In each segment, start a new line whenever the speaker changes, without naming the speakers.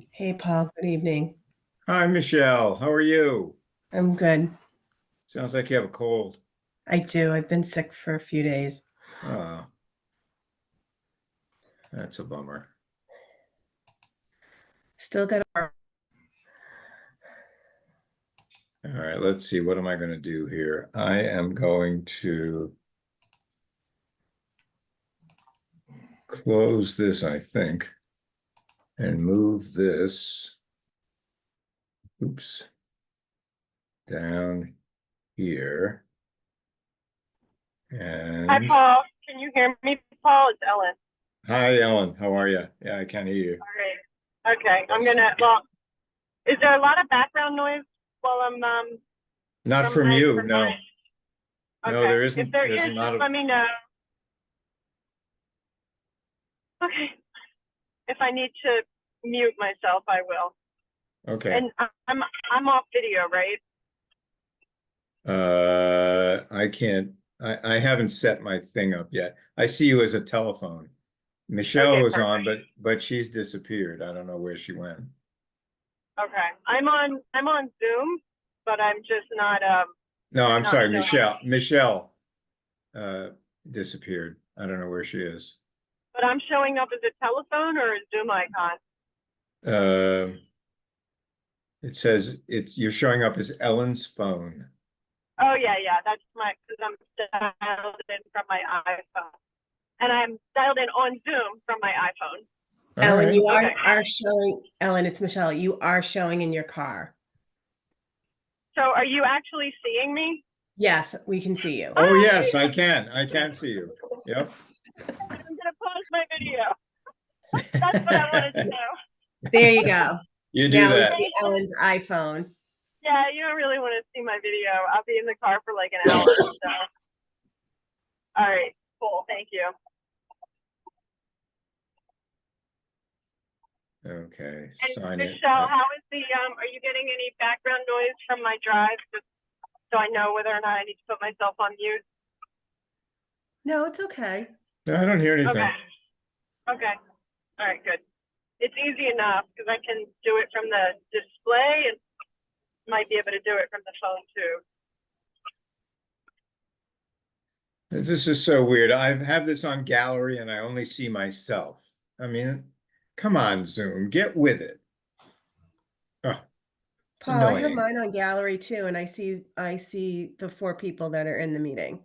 Hey, Paul, good evening.
Hi, Michelle. How are you?
I'm good.
Sounds like you have a cold.
I do. I've been sick for a few days.
Oh, that's a bummer.
Still got
All right, let's see. What am I going to do here? I am going to close this, I think, and move this, oops, down here.
Hi,
And
Paul. Can you hear me, Paul? It's Ellen.
hi, Ellen. How are you? Yeah, I can hear you.
All right. Okay. Well, is there a lot of background noise while I'm
Not
from
from you.
from my?
No, no,
Okay.
there
If
isn't.
there
There's
is, just
not a,
let me know. Okay. If I need to mute myself, I will.
okay.
And I'm off video, right?
I can't, I haven't set my thing up yet. I see you as a telephone. Michelle
Okay,
was on,
perfect.
but she's disappeared. I don't know where she went.
Okay. I'm on Zoom, but I'm just not
No, I'm
not
sorry,
showing.
Michelle uh disappeared. I don't know where she is.
But I'm showing up as a telephone or a Zoom icon.
Uh, it says you're showing up as Ellen's phone.
Oh yeah. That's my because I'm dialed in from my iPhone. And I'm dialed in on Zoom from my iPhone.
All
Ellen,
right.
you
Okay.
are showing, Ellen, it's Michelle. You are showing in your car.
So are you actually seeing me?
Yes, we can see you.
Oh yes,
Hi.
I can see you. Yep.
I'm gonna pause my video. That's what I wanted to know.
There you go.
You do
Now we
that.
see Ellen's iPhone.
Yeah, you don't really want to see my video. I'll be in the car for like an hour. So, all right, cool. Thank you.
Okay,
And
sign it.
Michelle, how is the Are you getting any background noise from my drive? Just so I know whether or not I need to put myself on mute.
No, it's okay.
No, I don't hear
Okay.
anything.
Okay. All right. Good. It's easy enough because I can do it from the display and might be able to do it from the phone too.
This is so weird. I have this on gallery and I only see myself. I mean, come on, Zoom, get with it. Oh,
Paul, I have
annoying.
mine on gallery too, and I see the four people that are in the meeting.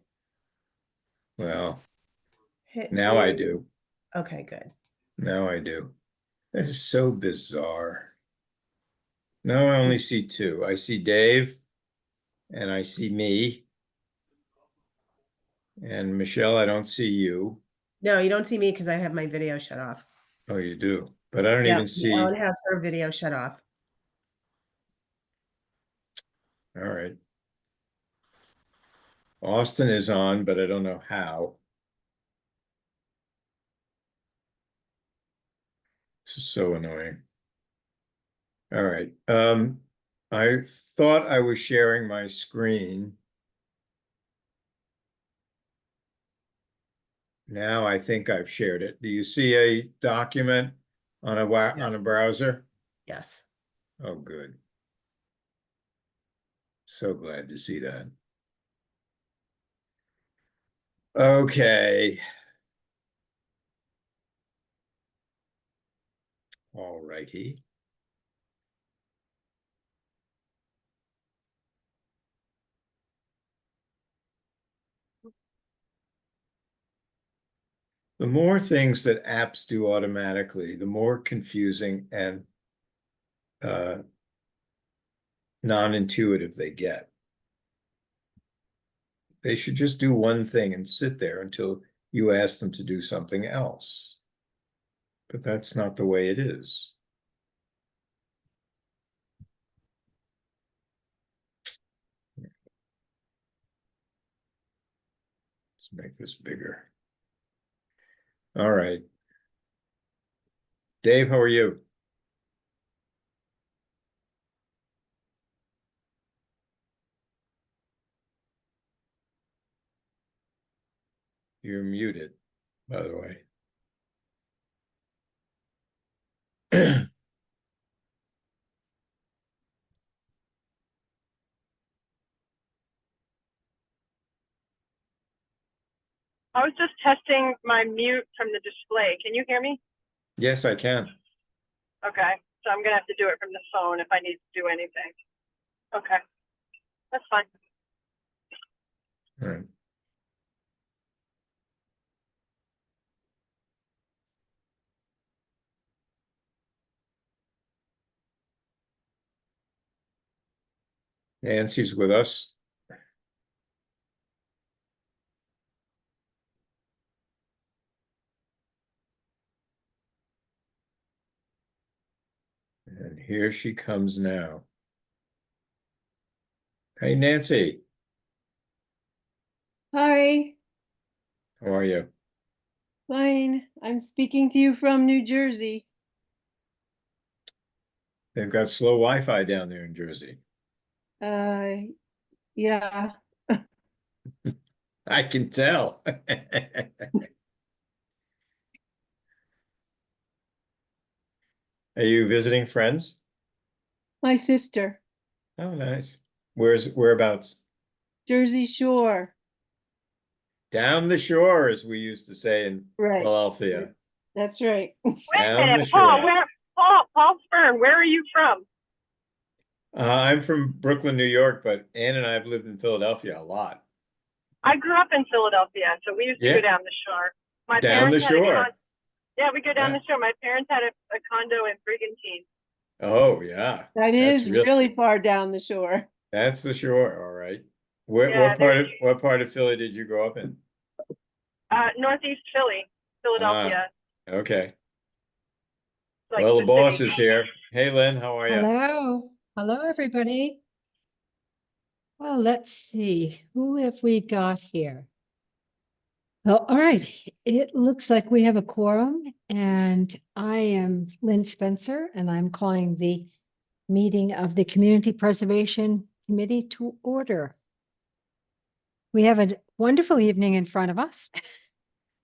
Well,
Hit
now I
view.
do.
Okay, good.
Now I do. This is so bizarre. Now I only see two. I see Dave and I see me. And Michelle, I don't see you.
No, you don't see me because I have my video shut off.
Oh, you do. But I don't
Yep,
even see.
Ellen has her video shut off.
All right. Austin is on, but I don't know how. This is so annoying. All right. I thought I was sharing my screen. Now I think I've shared it. Do you see a document on a
Yes,
browser?
yes.
Oh, good. So glad to see that. Okay. All righty. The more things that apps do automatically, the more confusing and uh, non-intuitive they get. They should just do one thing and sit there until you ask them to do something else. But that's not the way it is. Let's make this bigger. All right. Dave, how are you? You're muted, by the way.
I was just testing my mute from the display. Can you hear me?
Yes, I can.
Okay, so I'm gonna have to do it from the phone if I need to do anything. Okay, that's fine.
All right. Nancy's with us. And here she comes now. Hey, Nancy,
Hi,
how are you?
fine. I'm speaking to you from New Jersey.
They've got slow Wi-Fi down there in Jersey.
Yeah,
I can tell. Are you visiting friends?
my sister,
Oh, nice. Whereabouts?
Jersey Shore.
Down the shore, as we used to say in
Right.
Philadelphia.
That's right.
Wait a
Down the
minute, Paul,
shore.
Paul Spern, where are you from?
I'm from Brooklyn, New York, but Ann and I have lived in Philadelphia a lot.
I grew up in Philadelphia, so we used to
Yeah.
go down the shore. My
Down the
parents had a
shore.
yeah, we go down
Yeah.
the shore. My parents had a condo in Brigantine.
Oh, yeah.
That
That's
is
real.
really far down the shore.
That's the shore, all right. What
Yeah,
what part of Philly did you grow up in?
Northeast Philly, Philadelphia.
Okay.
Like
Well, the
the
boss
city.
is here. Hey, Lynn, how are you?
Hello, hello, everybody. Well, let's see, who have we got here? Well, all right, it looks like we have a quorum, and I am Lynn Spencer, and I'm calling the meeting of the Community Preservation Committee to order. We have a wonderful evening in front of us,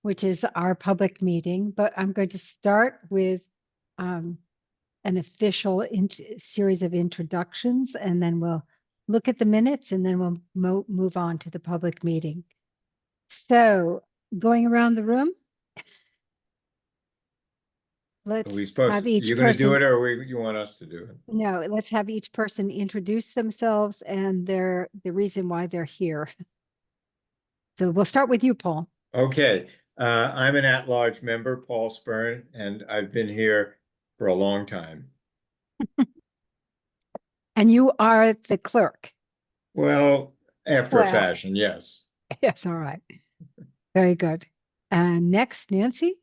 which is our public meeting, but I'm going to start with an official series of introductions, and then we'll look at the minutes, and then we'll move on to the public meeting. So going around the room,
Are we
let's
supposed,
have each
you gonna do
person,
it or you want us to do it?
no, let's have each person introduce themselves and the reason why they're here. So we'll start with you, Paul.
Okay, I'm an at-large member, Paul Spern, and I've been here for a long time.
And you are the clerk.
Well, after a
Well.
fashion, yes.
Yes, all right. Very good. And next, Nancy.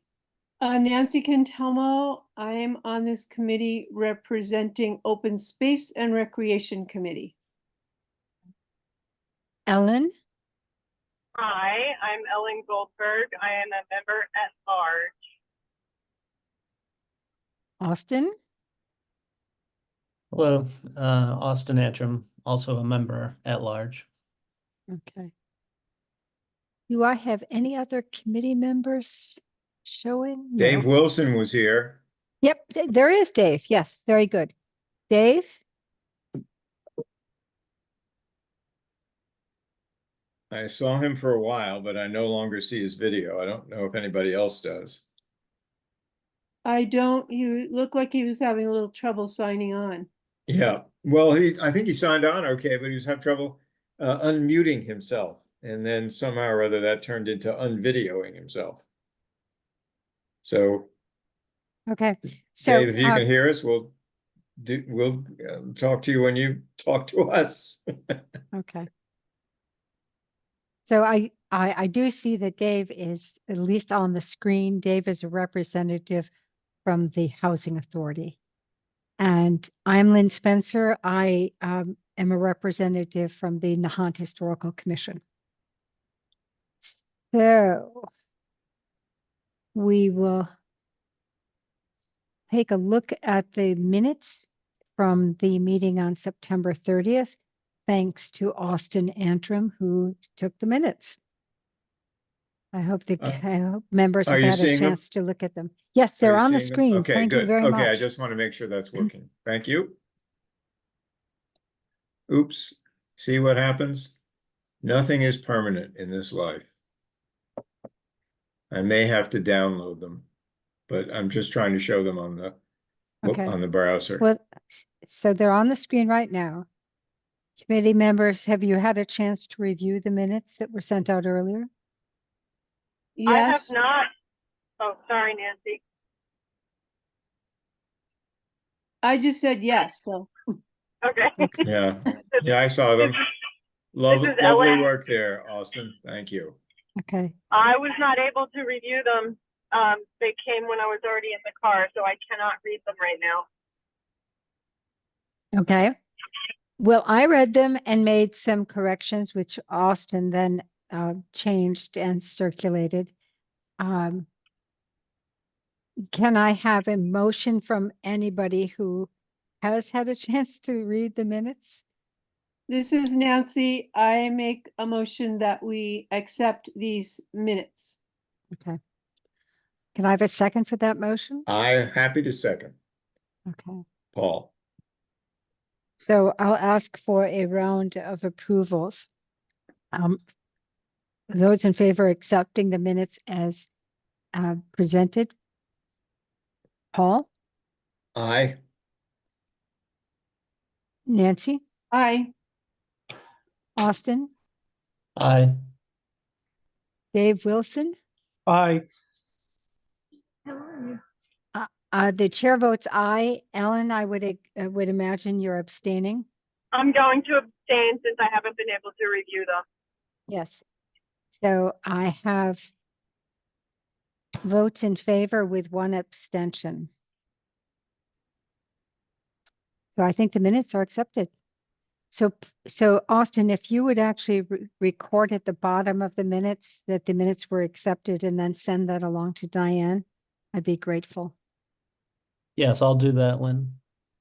Nancy Cantelmo, I'm on this committee representing Open Space and Recreation Committee.
Ellen.
Hi, I'm Ellen Goldberg. I am a member at large.
Austin.
Hello, Austin Antrim, also a member at large.
Okay. Do I have any other committee members showing? No.
Dave Wilson was here.
Yep, there is Dave. Yes, very good. Dave?
I saw him for a while, but I no longer see his video. I don't know if anybody else does.
I don't, he looked like he was having a little trouble signing on.
Yeah, well, I think he signed on okay, but he was having trouble unmuting himself. And then somehow or other that turned into unvideoing himself. So,
Okay. So
Dave, if you can hear us, we'll talk to you when you talk to us.
okay. So I do see that Dave is at least on the screen. Dave is a representative from the Housing Authority. And I'm Lynn Spencer. I am a representative from the Nahant Historical Commission. So we will take a look at the minutes from the meeting on September 30th, thanks to Austin Antrim, who took the minutes. I hope members
are
have
you
had a
seeing them?
chance to look at them. Yes,
Are
they're
you
on the
seeing them?
screen.
Okay,
Thank you
good.
very
Okay, I
much.
just want to make sure that's working. Thank you. Oops, see what happens? Nothing is permanent in this life. I may have to download them, but I'm just trying to show them on the
Okay.
on the browser.
Well, so they're on the screen right now. Committee members, have you had a chance to review the minutes that were sent out earlier?
I have
Yes,
not. Oh, sorry, Nancy.
I just said yes, so.
Okay.
Yeah, yeah, I saw them.
This is
Lovely
Ellen.
work there, Austin. Thank you.
Okay,
I was not able to review them. They came when I was already in the car, so I cannot read them right now.
okay. Well, I read them and made some corrections, which Austin then changed and circulated. Can I have a motion from anybody who has had a chance to read the minutes?
This is Nancy. I make a motion that we accept these minutes.
Okay. Can I have a second for that motion?
I'm happy to second,
Okay.
Paul.
So I'll ask for a round of approvals. Those in favor of accepting the minutes as presented? Paul,
Aye.
Nancy,
Aye.
Austin,
Aye.
Dave Wilson?
Aye.
The chair votes aye. Ellen, I would imagine you're abstaining.
I'm going to abstain since I haven't been able to review them.
Yes. So I have votes in favor with one abstention. So I think the minutes are accepted. So Austin, if you would actually record at the bottom of the minutes that the minutes were accepted and then send that along to Diane, I'd be grateful.
Yes, I'll do that, Lynn.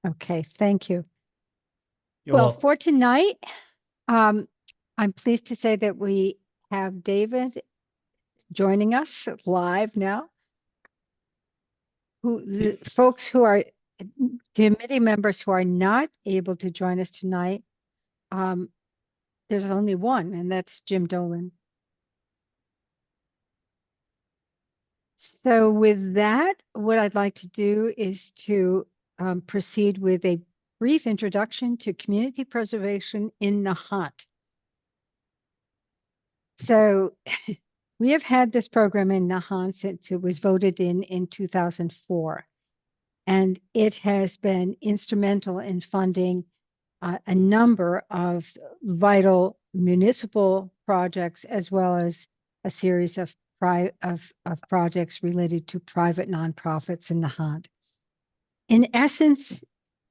Okay, thank you.
You're
Well,
welcome.
for tonight, I'm pleased to say that we have David joining us live now. The folks who are committee members who are not able to join us tonight, there's only one, and that's Jim Dolan. So with that, what I'd like to do is to proceed with a brief introduction to community preservation in Nahant. So we have had this program in Nahant since it was voted in 2004. And it has been instrumental in funding a number of vital municipal projects, as well as a series of projects related to private nonprofits in Nahant. In essence,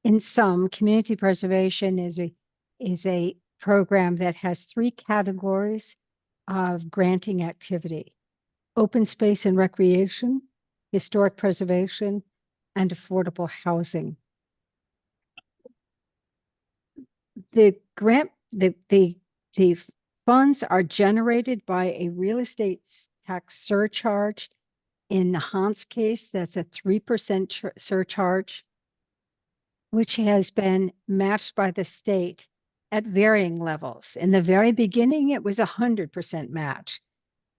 in sum, community preservation is a program that has three categories of granting activity: open space and recreation, historic preservation, and affordable housing. The funds are generated by a real estate tax surcharge. In Nahant's case, that's a 3% surcharge, which has been matched by the state at varying levels. In the very beginning, it was 100% match.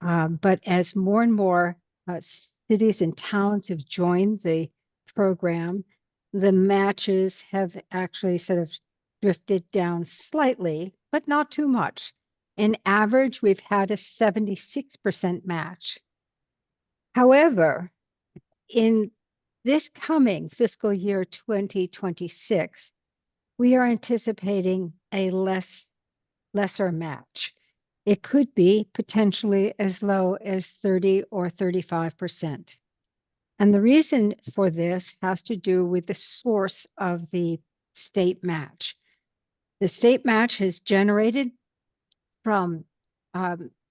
But as more and more cities and towns have joined the program, the matches have actually sort of drifted down slightly, but not too much. In average, we've had a 76% match. However, in this coming fiscal year 2026, we are anticipating a lesser match. It could be potentially as low as 30 or 35%. And the reason for this has to do with the source of the state match. The state match is generated from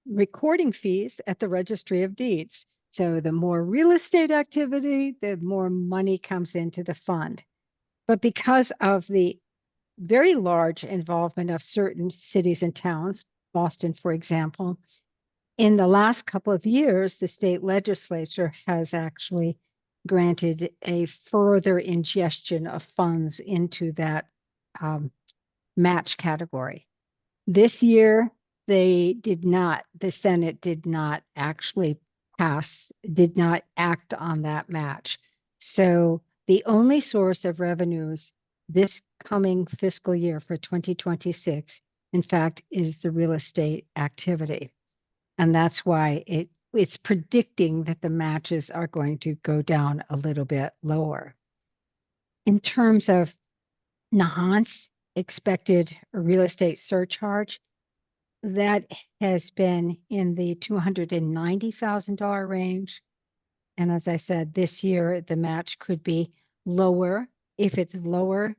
recording fees at the Registry of Deeds. So the more real estate activity, the more money comes into the fund. But because of the very large involvement of certain cities and towns, Boston, for example, in the last couple of years, the state legislature has actually granted a further ingestion of funds into that match category. This year, the Senate did not actually passed, did not act on that match. So the only source of revenues this coming fiscal year for 2026, in fact, is the real estate activity. And that's why it's predicting that the matches are going to go down a little bit lower. In terms of Nahant's expected real estate surcharge, that has been in the $290,000 range. And as I said, this year, the match could be lower. If it's lower,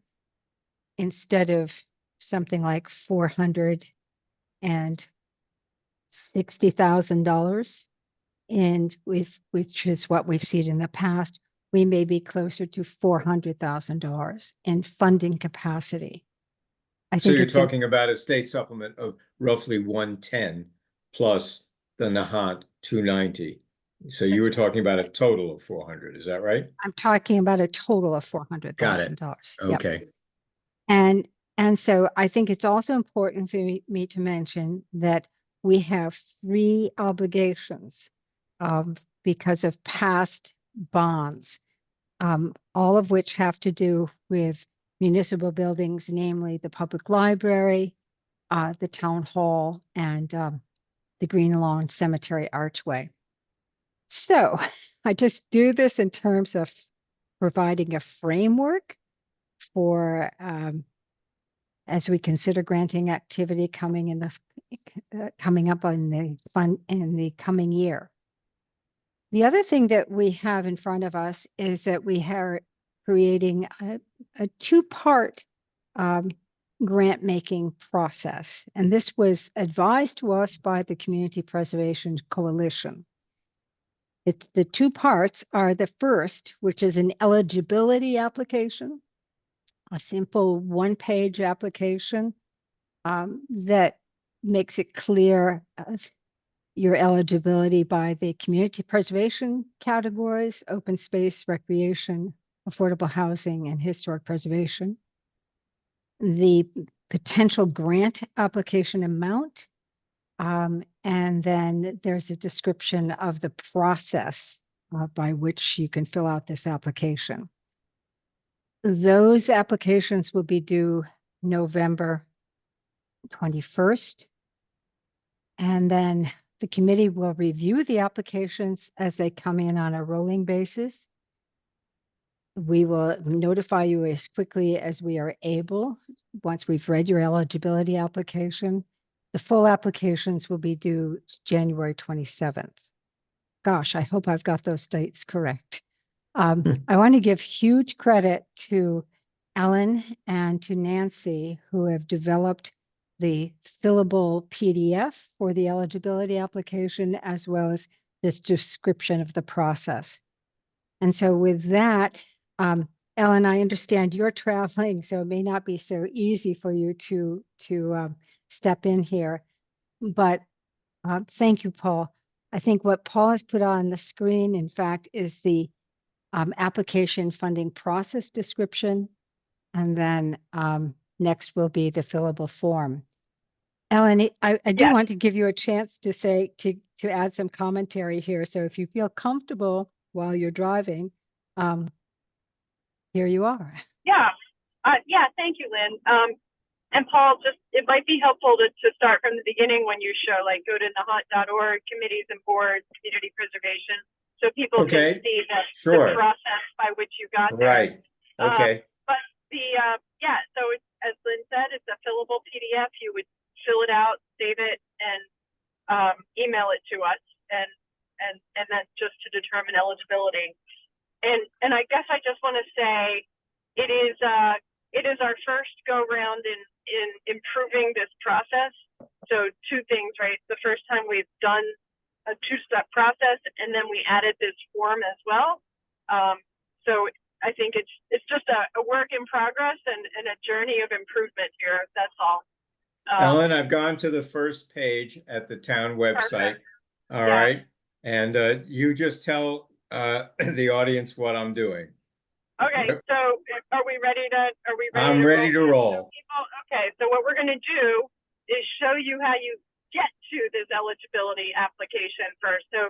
instead of something like $460,000, and which is what we've seen in the past, we may be closer to $400,000 in funding capacity. I
So
think
you're
it's
talking about a state supplement of roughly 110 plus the Nahant 290. So you were
That's
talking about a total of 400, is that right?
I'm talking about a total of
Got it.
$400,000. Yep.
Okay.
And so I think it's also important for me to mention that we have 3 obligations because of past bonds, all of which have to do with municipal buildings, namely the public library, the town hall, and the Green Lawn Cemetery Archway. So I just do this in terms of providing a framework for as we consider granting activity coming up on the fund in the coming year. The other thing that we have in front of us is that we are creating a 2-part grant making process, and this was advised to us by the Community Preservation Coalition. The 2 parts are the first, which is an eligibility application, a simple 1-page application that makes it clear your eligibility by the community preservation categories: open space, recreation, affordable housing, and historic preservation. The potential grant application amount, and then there's a description of the process by which you can fill out this application. Those applications will be due November 21st. And then the committee will review the applications as they come in on a rolling basis. We will notify you as quickly as we are able once we've read your eligibility application. The full applications will be due January 27th. Gosh, I hope I've got those dates correct. I want to give huge credit to Ellen and to Nancy, who have developed the fillable PDF for the eligibility application, as well as this description of the process. And so with that, Ellen, I understand you're traveling, so it may not be so easy for you to step in here, but thank you, Paul. I think what Paul has put on the screen, in fact, is the application funding process description. And then next will be the fillable form. Ellen, I do want to give you a chance to say, to add some commentary here. So if you feel comfortable while you're driving, here you are.
Yeah. Thank you, Lynn. And Paul, it might be helpful to start from the beginning when you show, like, go to nahant.org, committees and boards, community preservation, so people can see the process by which you got there.
Right. Okay.
But so as Lynn said, it's a fillable PDF. You would fill it out, save it, and email it to us, and then just to determine eligibility. And I guess I just want to say it is our first go round in improving this process. So 2 things, right? The first time we've done a 2-step process, and then we added this form as well. So I think it's just a work in progress and a journey of improvement here. That's all.
Ellen, I've gone to the first page at the town website.
Perfect.
All right. And you just tell the audience what I'm doing.
Okay, so are we ready to
I'm ready to roll.
Okay, so what we're going to do is show you how you get to this eligibility application first. So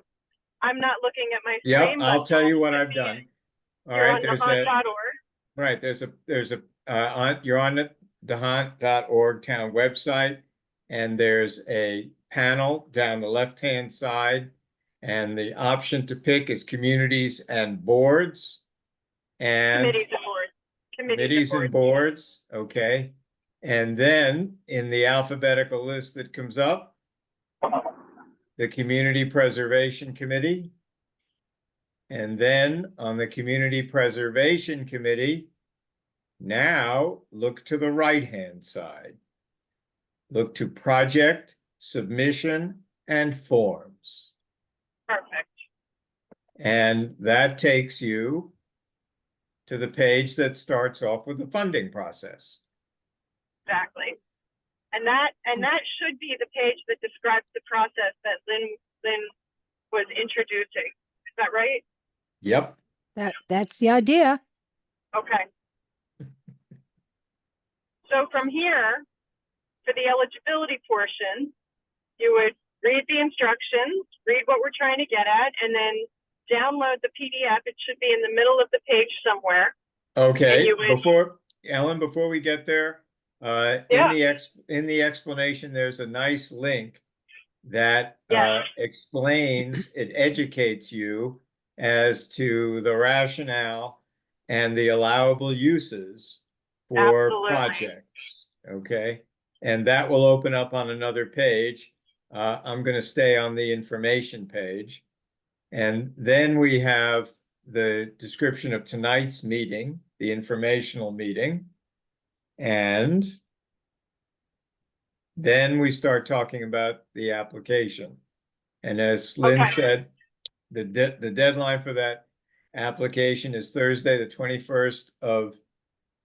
I'm not looking at my
Yep,
screen.
I'll
but
tell you what
should
I've
be-
done. All
You're
right,
on
there's
Nahant.org.
right, you're on the Nahant.org town website, and there's a panel down the left-hand side, and the option to pick is communities and boards. And
Committees and boards.
committees and boards, okay. And then in the alphabetical list that comes up, the Community Preservation Committee. And then on the Community Preservation Committee, now look to the right-hand side. Look to project, submission, and forms.
Perfect.
And that takes you to the page that starts off with the funding process.
Exactly. And that should be the page that describes the process that Lynn was introducing. Is that right?
Yep.
That's the idea.
Okay. So from here, for the eligibility portion, you would read the instructions, read what we're trying to get at, and then download the PDF. It should be in the middle of the page somewhere.
Okay,
you would-
before we get there,
Yeah.
in the explanation, there's a nice link that
Yes.
explains, it educates you as to the rationale and the allowable uses for
Absolutely.
projects, okay? And that will open up on another page. I'm gonna stay on the information page. And then we have the description of tonight's meeting, the informational meeting. And then we start talking about the application. And as Lynn
Okay.
said, the deadline for that application is Thursday, the 21st of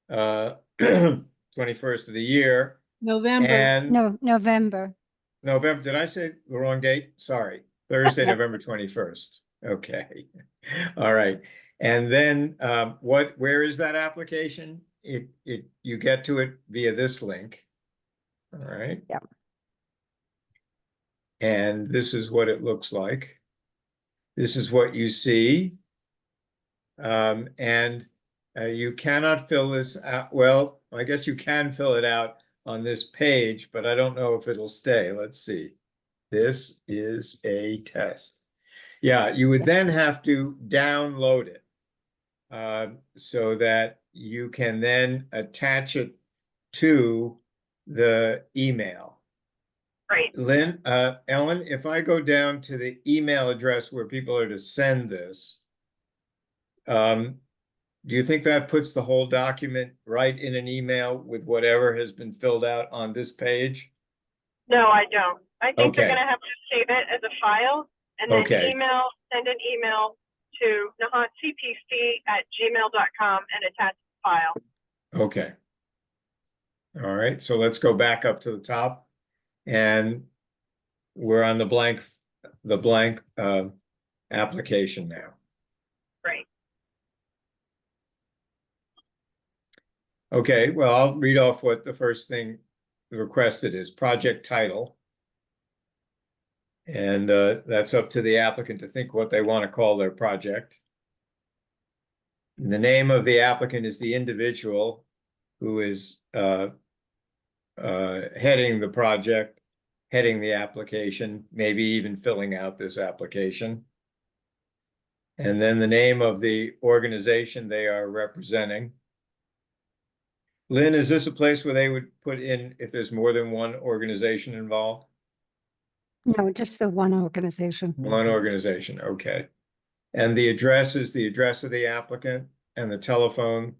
21st of the year.
November.
And
No, November.
November, did I say the wrong date? Sorry, Thursday, November 21st. Okay, all right. And then where is that application? You get to it via this link. All right.
Yeah.
And this is what it looks like. This is what you see. And you cannot fill this out. Well, I guess you can fill it out on this page, but I don't know if it'll stay. Let's see. This is a test. Yeah, you would then have to download it so that you can then attach it to the email.
Great.
Ellen, if I go down to the email address where people are to send this, do you think that puts the whole document right in an email with whatever has been filled out on this page?
No, I don't. I think they're
Okay.
gonna have to save it as a file and then
Okay.
send an email to nahantcpc@gmail.com and attach the file.
Okay. All right, so let's go back up to the top. And we're on the blank application now.
Great.
Okay, well, I'll read off what the first thing requested is, project title. And that's up to the applicant to think what they want to call their project. And the name of the applicant is the individual who is heading the project, heading the application, maybe even filling out this application. And then the name of the organization they are representing. Lynn, is this a place where they would put in if there's more than one organization involved?
No, just the one organization.
One organization, okay. And the address is the address of the applicant and the telephone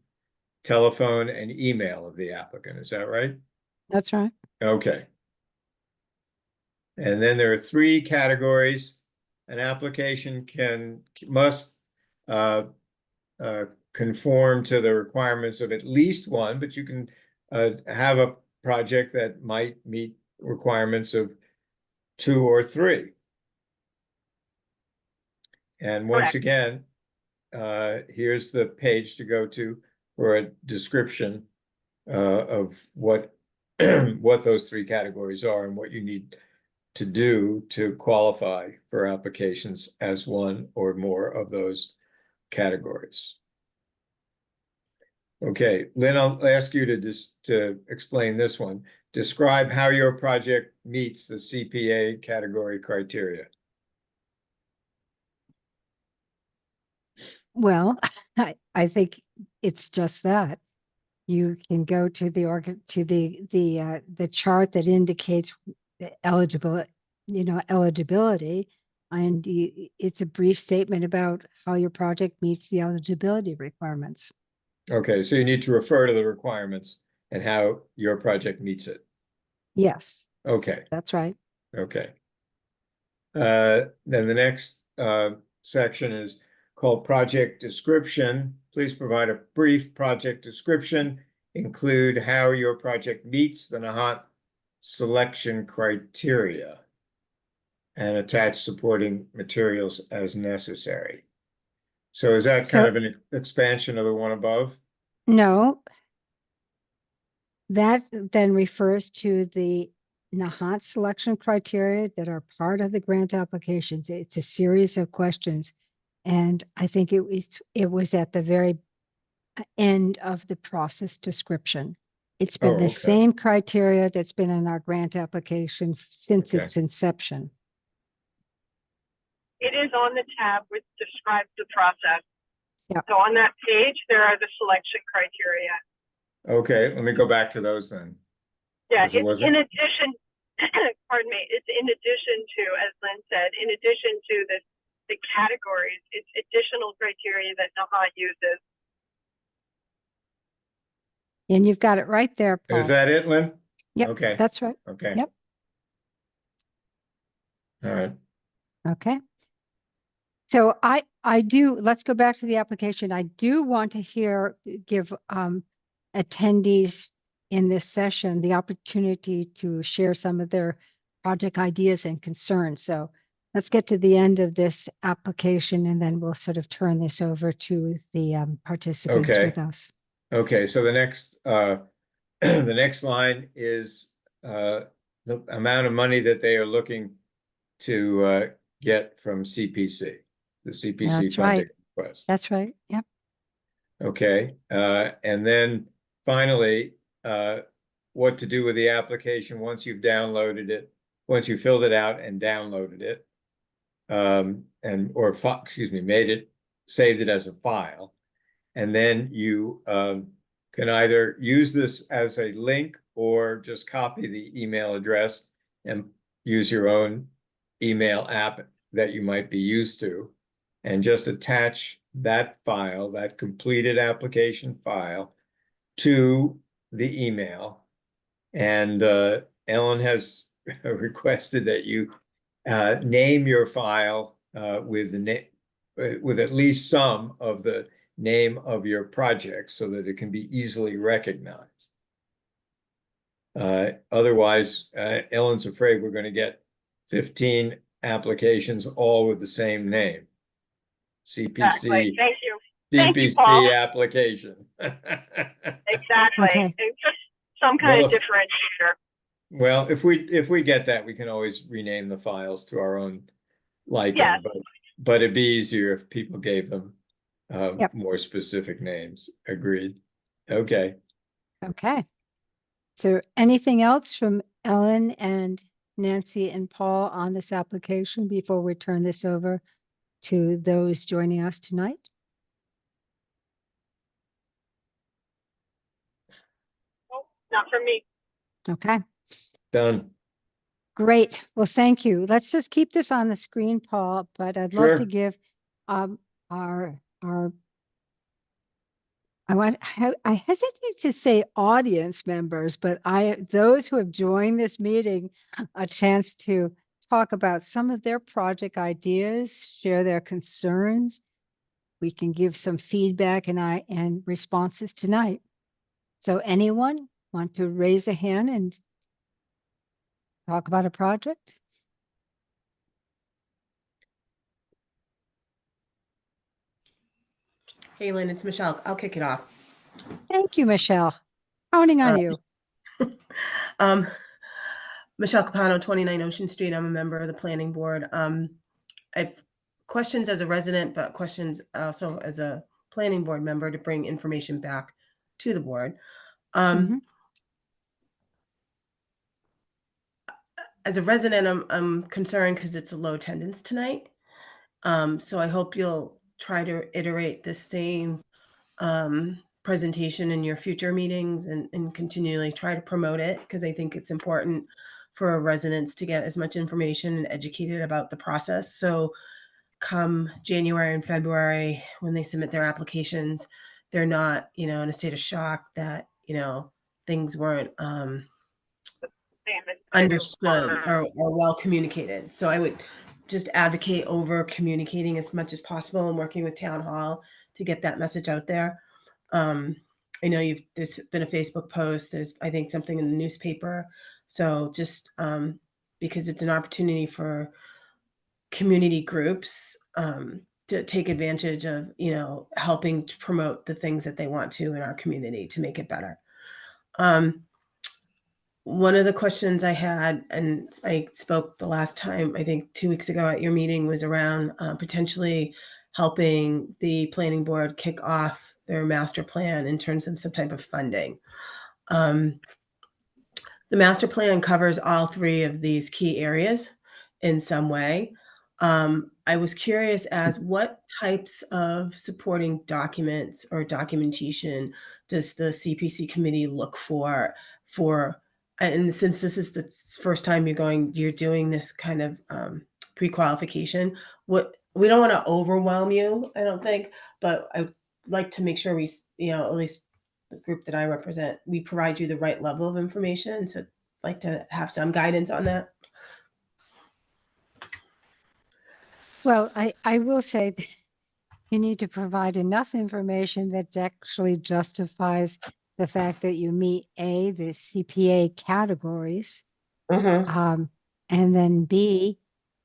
and email of the applicant, is that right?
That's right.
Okay. And then there are three categories. An application must conform to the requirements of at least one, but you can have a project that might meet requirements of 2 or 3. And once
Correct.
again, here's the page to go to for a description of what what those 3 categories are and what you need to do to qualify for applications as one or more of those categories. Okay, Lynn, I'll ask you to explain this one. Describe how your project meets the CPA category criteria.
Well, I think it's just that. You can go to the chart that indicates eligible, eligibility, and it's a brief statement about how your project meets the eligibility requirements.
Okay, so you need to refer to the requirements and how your project meets it.
Yes,
Okay,
that's right.
okay. Then the next section is called project description. Please provide a brief project description. Include how your project meets the Nahant selection criteria and attach supporting materials as necessary. So is that kind of an expansion of the one above?
No, that then refers to the Nahant selection criteria that are part of the grant applications. It's a series of questions. And I think it was at the very end of the process description. It's been
Oh,
the
okay.
same criteria that's been in our grant application since
Okay.
its inception.
It is on the tab which describes the process.
Yep.
So on that page, there are the selection criteria.
Okay, let me go back to those then.
Yeah,
Because it
it's
wasn't-
in addition, pardon me, it's in addition to, as Lynn said, in addition to the categories, it's additional criteria that Nahant uses.
And you've got it right there, Paul.
Is that it, Lynn?
Yep,
Okay.
that's right.
Okay.
Yep.
All right.
Okay. So I do, let's go back to the application. I do want to give attendees in this session the opportunity to share some of their project ideas and concerns. So let's get to the end of this application and then we'll sort of turn this over to the participants
Okay.
with us.
Okay, so the next the next line is the amount of money that they are looking to get from CPC, the CPC
That's
funding
right.
request.
That's right. Yep.
Okay, and then finally, what to do with the application once you've downloaded it, once you filled it out and downloaded it, saved it as a file. And then you can either use this as a link or just copy the email address and use your own email app that you might be used to, and just attach that file, that completed application file, to the email. And Ellen has requested that you name your file with at least some of the name of your project so that it can be easily recognized. Otherwise, Ellen's afraid we're going to get 15 applications all with the same name.
Exactly. Thank you.
CPC
Thank you, Paul.
application.
Exactly.
Okay.
It's just some kind
Well,
of differentiator.
Well, if we get that, we can always rename the files to our own liking.
Yes.
But it'd be easier if people gave them
Yep.
more specific names. Agreed. Okay.
Okay. So anything else from Ellen and Nancy and Paul on this application before we turn this over to those joining us tonight?
Oh, not for me.
Okay,
Done.
great. Well, thank you. Let's just keep this on the screen, Paul, but I'd love to
Sure.
give our I hesitate to say audience members, but those who have joined this meeting a chance to talk about some of their project ideas, share their concerns. We can give some feedback and responses tonight. So anyone want to raise a hand and talk about a project?
Hey, Lynn, it's Michelle. I'll kick it off.
Thank you, Michelle. Counting on
Uh,
you.
Um, Michelle Capano, 29 Ocean Street. I'm a member of the planning board. I've questions as a resident, but questions also as a planning board member to bring information back to the board.
Mhm.
As a resident, I'm concerned because it's a low attendance tonight. So I hope you'll try to iterate the same presentation in your future meetings and continually try to promote it, because I think it's important for residents to get as much information and educated about the process. So come January and February, when they submit their applications, they're not, in a state of shock that, things weren't
Same as
understood or well communicated. So I would just advocate over communicating as much as possible and working with town hall to get that message out there. I know there's been a Facebook post, there's, I think, something in the newspaper. So just because it's an opportunity for community groups to take advantage of, helping to promote the things that they want to in our community to make it better. One of the questions I had, and I spoke the last time, I think 2 weeks ago at your meeting, was around potentially helping the planning board kick off their master plan in terms of some type of funding. The master plan covers all three of these key areas in some way. I was curious as what types of supporting documents or documentation does the CPC committee look for, and since this is the first time you're doing this kind of pre-qualification, we don't want to overwhelm you, I don't think, but I'd like to make sure we, at least the group that I represent, we provide you the right level of information. So I'd like to have some guidance on that.
Well, I will say that you need to provide enough information that actually justifies the fact that you meet A, the CPA categories, and then B,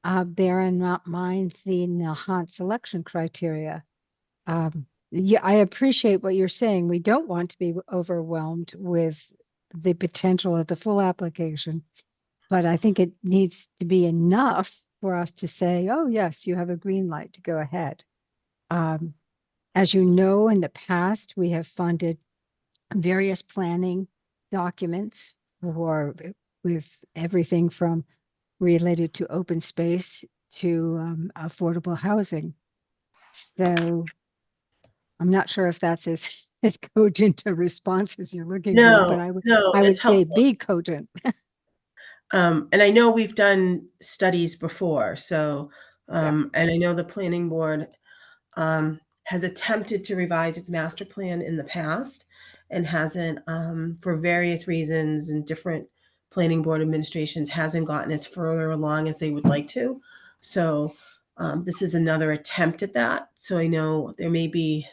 bear in mind the Nahant selection criteria. Yeah, I appreciate what you're saying. We don't want to be overwhelmed with the potential of the full application, but I think it needs to be enough for us to say, oh, yes, you have a green light to go ahead. As you know, in the past, we have funded various planning documents with everything from related to open space to affordable housing. So I'm not sure if that's as cogent a response as you're looking for, but I would
it's
say
helpful.
be cogent.
And I know we've done studies before, so and I know the planning board has attempted to revise its master plan in the past and hasn't, for various reasons, and different planning board administrations hasn't gotten as further along as they would like to. So this is another attempt at that. So I know there may be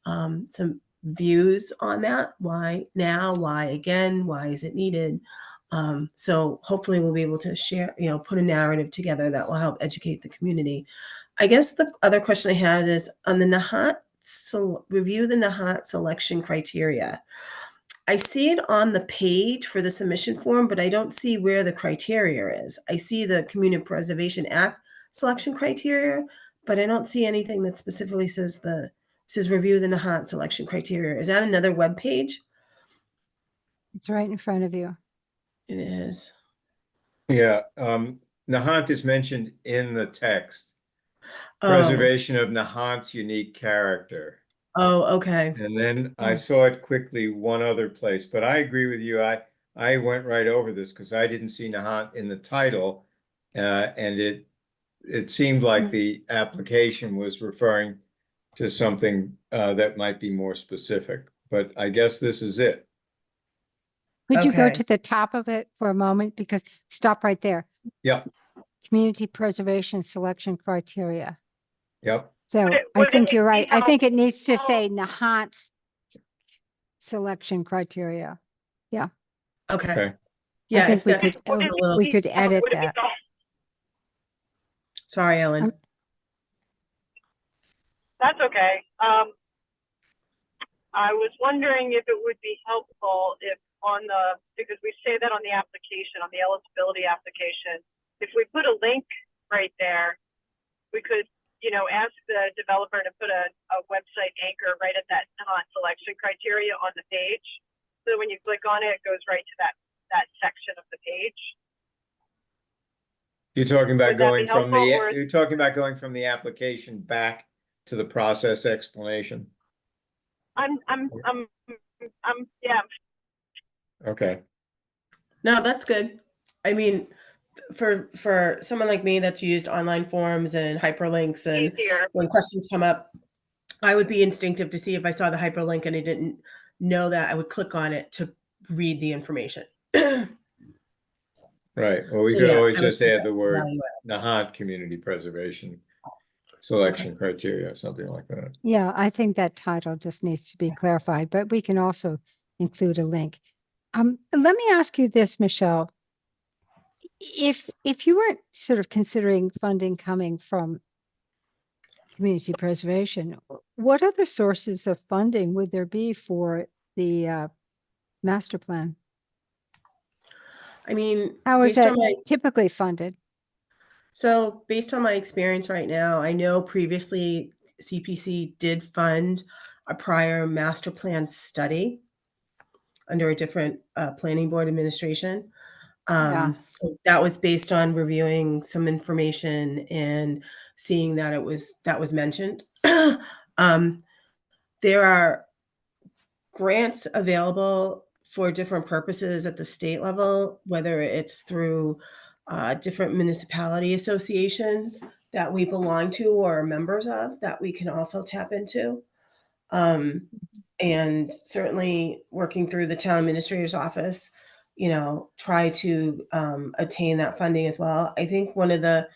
some views on that. Why now? Why again? Why is it needed? So hopefully we'll be able to share, put a narrative together that will help educate the community. I guess the other question I had is on the Nahant, review the Nahant selection criteria. I see it on the page for the submission form, but I don't see where the criteria is. I see the Community Preservation Act selection criteria, but I don't see anything that specifically says review the Nahant selection criteria. Is that another web page?
It's right in front of you.
It is.
Yeah, Nahant is mentioned in the text.
Oh,
Preservation of Nahant's unique character.
oh, okay.
And then I saw it quickly one other place, but I agree with you. I went right over this because I didn't see Nahant in the title. And it seemed like the application was referring to something that might be more specific, but I guess this is it.
Could you go
Okay.
to the top of it for a moment? Because stop right there.
Yep,
Community preservation selection criteria.
yep.
So
Would it-
I
would
think
it
you're right.
be
I think it needs to
helpful-
say Nahant's selection criteria.
Okay.
Okay.
Yeah,
I think
if
we
that
could,
a little.
we could edit
Would it be
that.
helpful-
Sorry, Ellen.
That's okay. I was wondering if it would be helpful if on the, because we say that on the application, on the eligibility application, if we put a link right there, we could, ask the developer to put a website anchor right at that non-selection criteria on the page. So when you click on it, it goes right to that section of the page.
You're talking about
Would that be
going from
helpful, or-
you're talking about going from the application back to the process explanation.
Yeah.
Okay.
No, that's good. I mean, for someone like me that's used online forums and hyperlinks, and
Easier.
when questions come up, I would be instinctive to see if I saw the hyperlink and I didn't know that, I would click on it to read the information.
Right. Well, we
So
could
yeah,
always
I would
just
think
add
that's
the word
value
Nahant community preservation selection criteria or something like that.
Yeah, I think that title just needs to be clarified, but we can also include a link. Let me ask you this, Michelle. If you weren't sort of considering funding coming from community preservation, what other sources of funding would there be for the master plan?
I mean,
How is
based on
that
my
typically funded?
based on my experience right now, I know previously CPC did fund a prior master plan study under a different planning board administration.
Yeah.
So that was based on reviewing some information and seeing that that was mentioned. um, there are grants available for different purposes at the state level, whether it's through different municipality associations that we belong to or are members of, that we can also tap into. And certainly working through the town administrator's office, try to attain that funding as well. I think one of the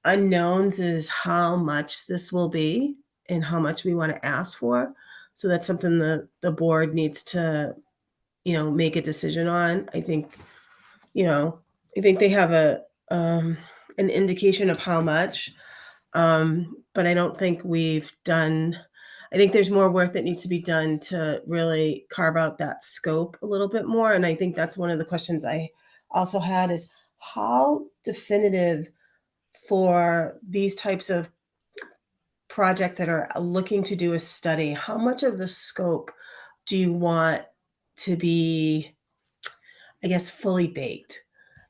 unknowns is how much this will be and how much we want to ask for. So that's something the board needs to, make a decision on. I think they have an indication of how much, but I don't think we've done. I think there's more work that needs to be done to really carve out that scope a little bit more. And I think that's one of the questions I also had is how definitive for these types of projects that are looking to do a study, how much of the scope do you want to be, I guess, fully baked?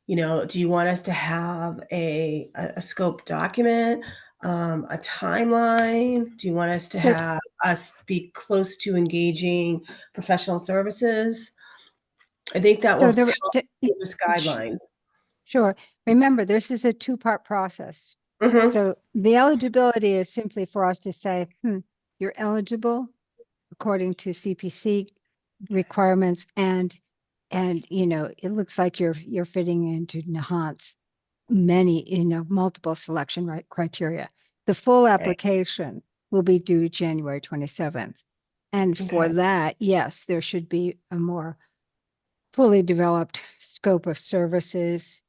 Do you want us to have a scope document, a timeline? Do you want us to
So-
have us be close to engaging professional services? I think that will
So
help
there,
give us guidelines.
sure. Remember, this is a two-part process.
Mhm.
So the eligibility is simply for us to say, you're eligible according to CPC requirements, and it looks like you're fitting into Nahant's many, multiple selection criteria. The full
Right.
application will be due January 27th. And for
Okay.
that, yes, there should be a more fully developed scope of services.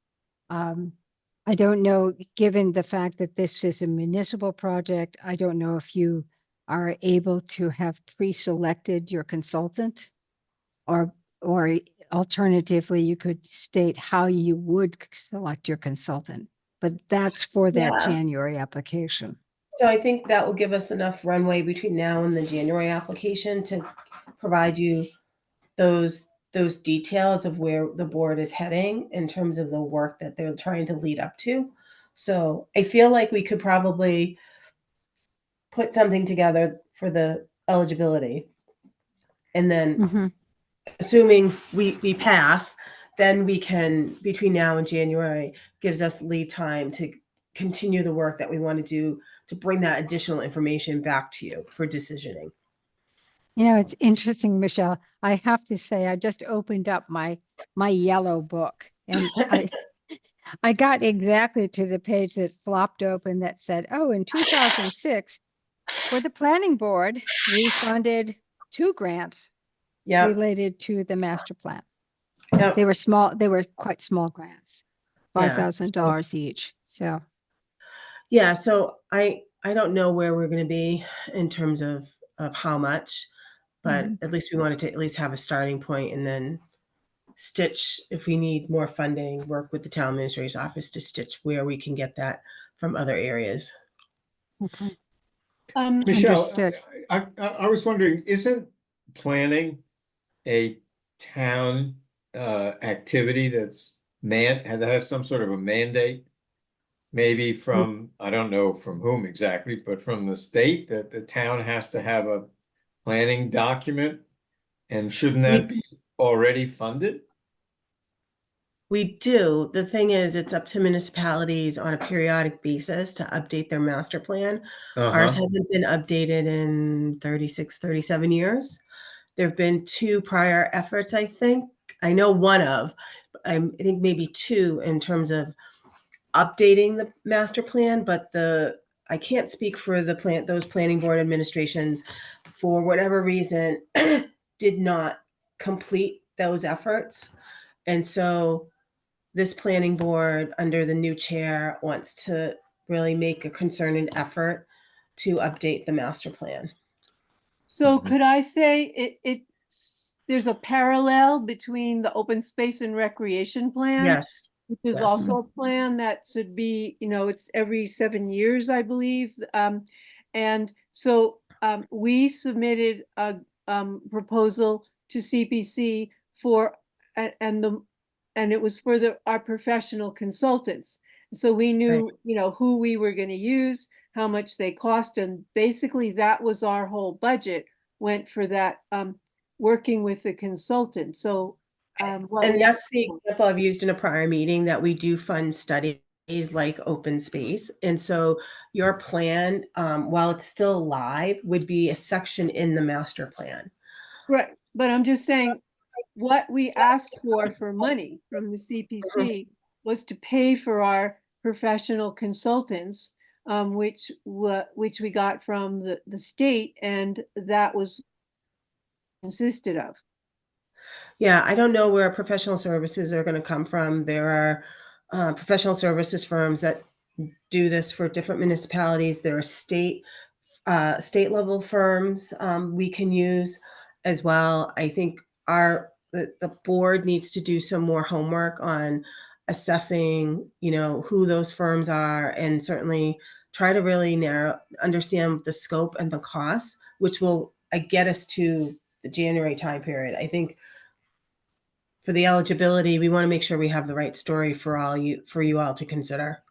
I don't know, given the fact that this is a municipal project, I don't know if you are able to have pre-selected your consultant, or alternatively, you could state how you would select your consultant, but that's for that
Yeah.
January application.
So I think that will give us enough runway between now and the January application to provide you those details of where the board is heading in terms of the work that they're trying to lead up to. So I feel like we could probably put something together for the eligibility. And then assuming we pass, then we can, between now and January, gives us lead time to continue the work that we want to do to bring that additional information back to you for decisioning.
It's interesting, Michelle. I have to say, I just opened up my yellow book, and I got exactly to the page that flopped open that said, "Oh, in 2006, for the planning board, we funded 2 grants
Yeah.
related to the master plan."
Yep.
They were small. They were quite small grants,
Yeah.
$5,000 each. So
Yeah. So I don't know where we're going to be in terms of how much. but at least we wanted to at least have a starting point and then stitch, if we need more funding, work with the town administrator's office to stitch where we can get that from other areas.
Okay.
Michelle,
Understood.
I was wondering, isn't planning a town activity that's that has some sort of a mandate? Maybe from, I don't know from whom exactly, but from the state, that the town has to have a planning document? And shouldn't that
We
be already funded?
we do. The thing is, it's up to municipalities on a periodic basis to update their master plan. Ours
Uh-huh.
hasn't been updated in 36, 37 years. There have been two prior efforts, I think. I know one of, I think maybe two in terms of updating the master plan, but I can't speak for those planning board administrations for whatever reason did not complete those efforts. And so this planning board under the new chair wants to really make a concerted effort to update the master plan.
So
Mhm.
could I say there's a parallel between the open space and recreation plan,
Yes.
which is
Yes.
also a plan that should be, it's every 7 years, I believe. And so we submitted a proposal to CPC for, and it was for our professional consultants. So we
Right.
knew, who we were going to use, how much they cost, and basically that was our whole budget went for that, working with the consultant. So what
And
we
that's the example I've used in a prior meeting, that we do fund studies like open space. And so your plan, while it's still live, would be a section in the master plan.
Right, but I'm just saying, what we asked for money from the
Mhm.
CPC was to pay for our professional consultants, which we got from the state, and that was consisted of.
Yeah, I don't know where professional services are gonna come from. There are, professional services firms that do this for different municipalities. There are state level firms, we can use as well. I think the board needs to do some more homework on assessing, who those firms are, and certainly try to really understand the scope and the costs, which will, get us to the January time period. I think for the eligibility, we wanna make sure we have the right story for you all to consider.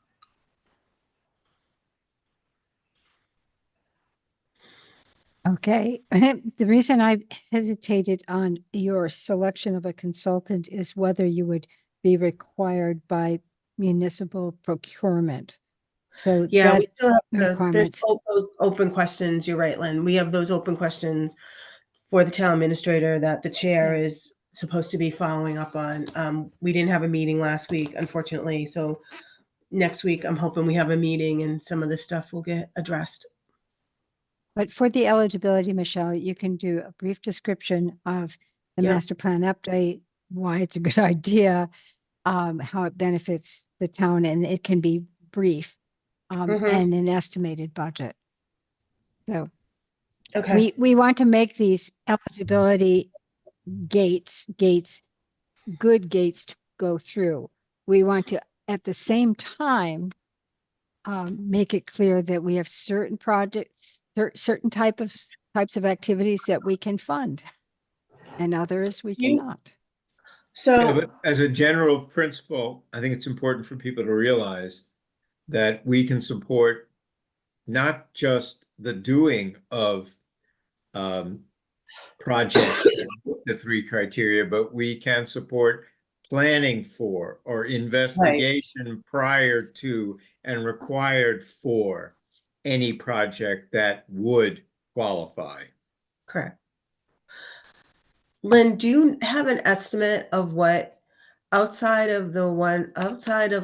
Okay. The reason I hesitated on your selection of a consultant is whether you would be required by municipal procurement. So
Yeah, we
that
still have there's
requirements.
those open questions. You're right, Lynn. We have those open questions for the town administrator that the chair
Yeah.
is supposed to be following up on. We didn't have a meeting last week, unfortunately, so next week, I'm hoping we have a meeting and some of this stuff will get addressed.
But for the eligibility, Michelle, you can do a brief description of the
Yep.
master plan update, why it's a good idea, how it benefits the town, and it can be brief,
Mhm.
and an estimated budget. So
Okay.
we want to make these eligibility gates, good gates to go through. We want to, at the same time, make it clear that we have certain projects, certain types of activities that we can fund, and others we
You
cannot.
Yeah,
so
but as a general principle, I think it's important for people to realize that we can support not just the doing of projects, the three criteria, but we can support planning for or
right,
investigation prior to and required for any project that would qualify.
correct. Lynn, do you have an estimate of what outside of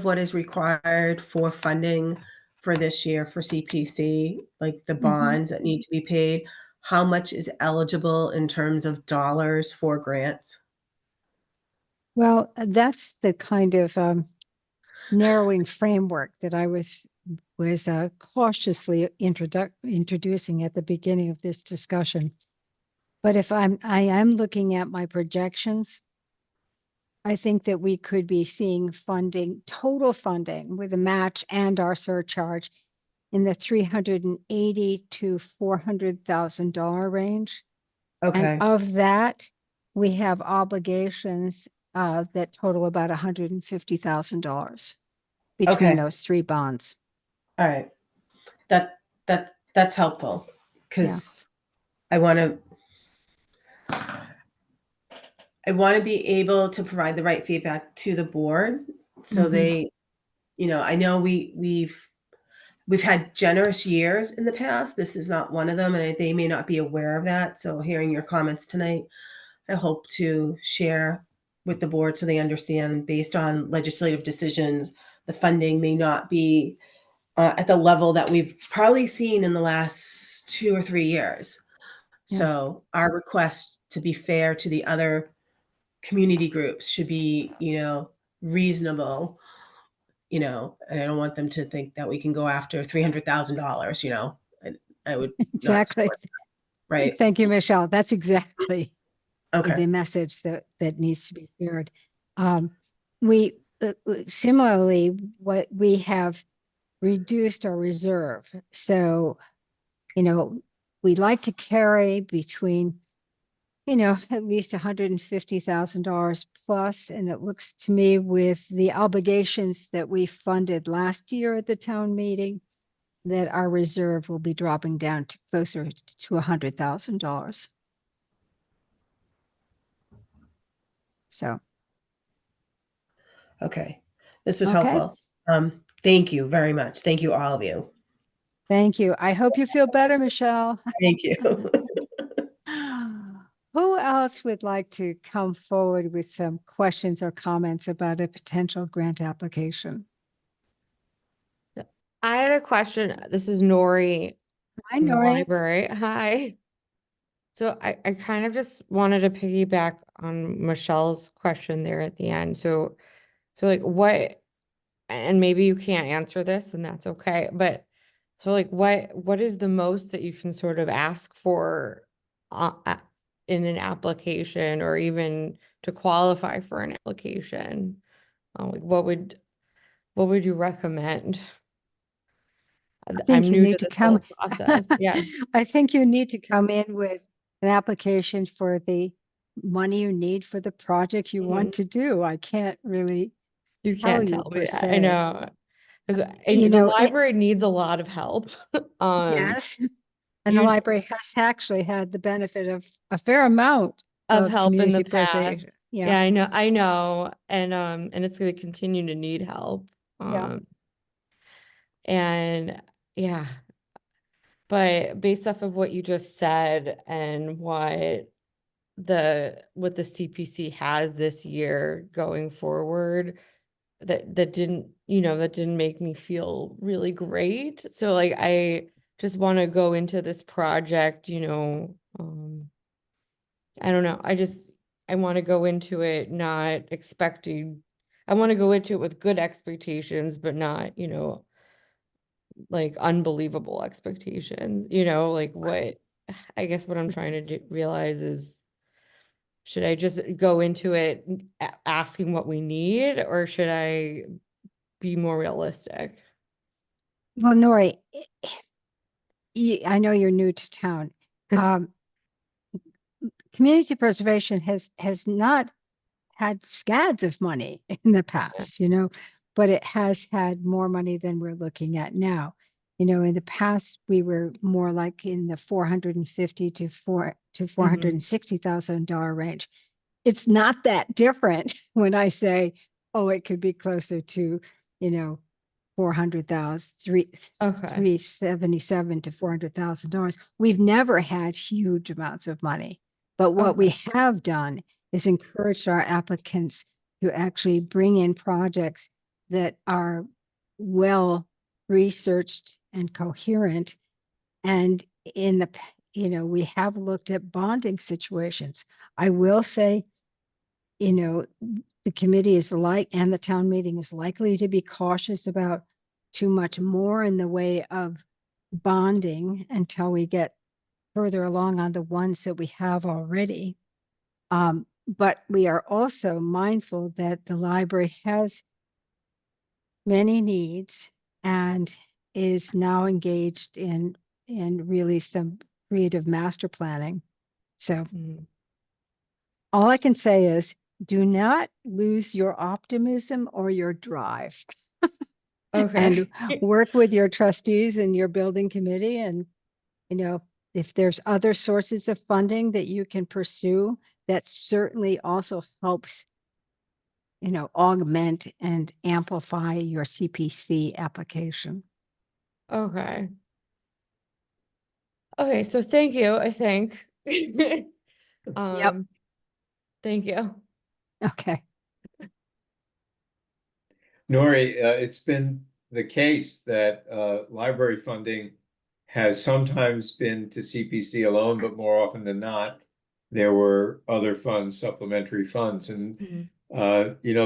what is required for funding for this year for CPC, like the
Mhm.
bonds that need to be paid, how much is eligible in terms of dollars for grants?
Well, that's the kind of narrowing framework that I was cautiously introducing at the beginning of this discussion. But if I am looking at my projections, I think that we could be seeing funding, total funding with a match and our surcharge in the 380 to $400,000 range. And
Okay,
of that, we have obligations that total about $150,000 between
okay,
those three bonds.
all right. That's helpful,
Yeah.
because I wanna I wanna be able to provide the right feedback to the board, so
Mhm.
they, I know we've had generous years in the past. This is not one of them, and they may not be aware of that. So hearing your comments tonight, I hope to share with the board so they understand, based on legislative decisions, the funding may not be at the level that we've probably seen in the last 2 or 3 years.
Yeah,
So our request to be fair to the other community groups should be, reasonable, and I don't want them to think that we can go after $300,000, I would not
exactly.
support that, right?
Thank you, Michelle. That's exactly
Okay,
the message that needs to be shared. We similarly, what we have reduced our reserve. So, we'd like to carry between, at least $150,000 plus. And it looks to me, with the obligations that we funded last year at the town meeting, that our reserve will be dropping down to closer to $100,000. So,
okay. This was
okay.
helpful. Thank you very much. Thank you, all of you.
Thank you. I hope you feel better, Michelle.
Thank you.
Who else would like to come forward with some questions or comments about a potential grant application?
I had a question. This is Nori
Hi,
from the
Nori.
library. Hi. So I kind of just wanted to piggyback on Michelle's question there at the end. So like what, and maybe you can't answer this and that's okay, but so like what is the most that you can sort of ask for in an application, or even to qualify for an application? Like what would you recommend?
I think
I'm
you
new to
need to
this
come.
whole process. Yeah.
I think you need to come in with an application for the money you need for the project you want
Mhm.
to do. I can't really
You
tell
can't
you
tell
per
me. I
se.
know. Because
You
the
know,
library needs a lot of help.
yes. And the
You
library has actually had the benefit of a fair amount
of
of
help in the
community
past.
preservation. Yeah,
Yeah, I know. And it's gonna continue to need help.
yeah.
And yeah, but based off of what you just said and what the CPC has this year going forward, that didn't, that didn't make me feel really great. So like I just want to go into this project, I don't know. I want to go into it not expecting, I want to go into it with good expectations, but not, like unbelievable expectations, like what I guess what I'm trying to realize is, should I just go into it asking what we need, or should I be more realistic?
Well, Nori, I know you're new to town. Um, Community preservation has not had scads of money in the past, but it has had more money than we're looking at now. In the past, we were more like in the 450 to
Mhm.
$460,000 range. It's not that different when I say, oh, it could be closer to, 400,000,
Okay.
377 to $400,000. We've never had huge amounts of money, but what we
Okay.
have done is encouraged our applicants to actually bring in projects that are well researched and coherent. And we have looked at bonding situations. I will say, the committee and the town meeting is likely to be cautious about too much more in the way of bonding until we get further along on the ones that we have already. But we are also mindful that the library has many needs and is now engaged in really some creative master planning. So
Mhm.
all I can say is do not lose your optimism or your drive and
Okay.
work with your trustees and your building committee. And, if there's other sources of funding that you can pursue, that certainly also helps, augment and amplify your CPC application.
Okay. Okay, so thank you, I think. Thank you.
Okay.
Nori, it's been the case that library funding has sometimes been to CPC alone, but more often than not, there were other funds, supplementary funds. And,
Mhm.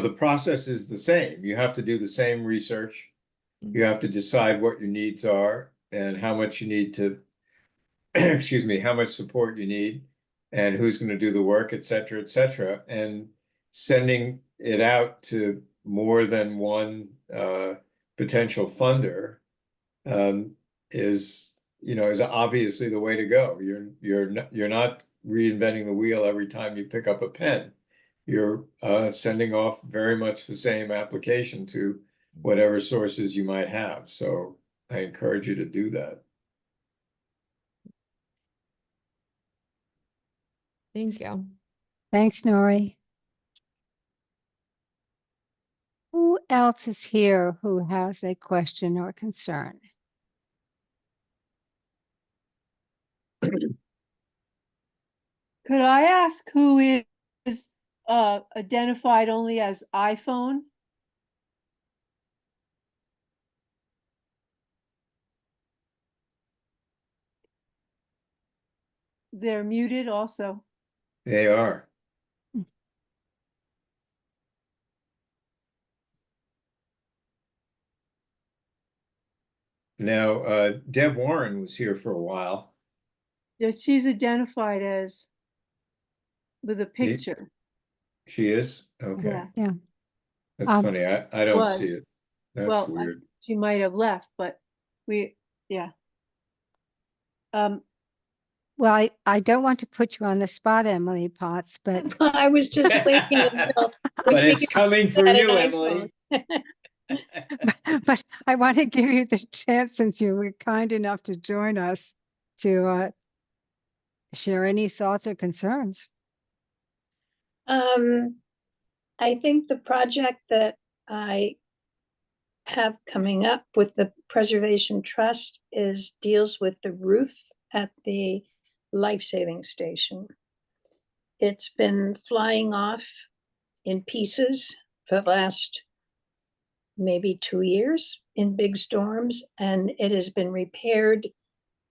the process is the same. You have to do the same research. You have to decide what your needs are and how much you need to, excuse me, how much support you need and who's going to do the work, et cetera, et cetera. And sending it out to more than one potential funder is obviously the way to go. You're not reinventing the wheel every time you pick up a pen. You're sending off very much the same application to whatever sources you might have. So I encourage you to do that.
Thank you.
Thanks, Nori. Who else is here who has a question or concern?
Could I ask who is identified only as iPhone? They're muted also.
They are. Now, Deb Warren was here for a while.
Yeah, she's identified as with a picture.
She is? Okay.
Yeah,
Yeah.
That's funny. I don't see
was.
it. That's
Well,
weird.
she might have left, but yeah.
Well, I don't want to put you on the spot, Emily Potts, but
I was just waiting until we
But it's
figured
coming for
out
you,
an
Emily.
but I want to give you the chance, since you were kind enough to join us, to share any thoughts or concerns.
I think the project that I have coming up with the Preservation Trust deals with the roof at the life-saving station. It's been flying off in pieces for the last maybe 2 years in big storms, and it has been repaired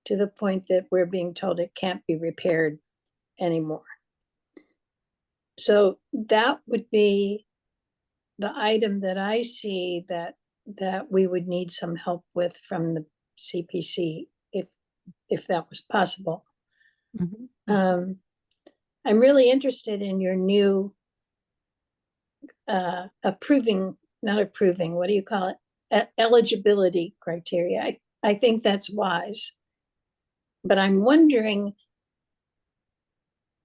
to the point that we're being told it can't be repaired anymore. So that would be the item that I see that we would need some help with from the CPC if that was possible.
Mhm.
I'm really interested in your new not approving, what do you call it? Eligibility criteria. I think that's wise. But I'm wondering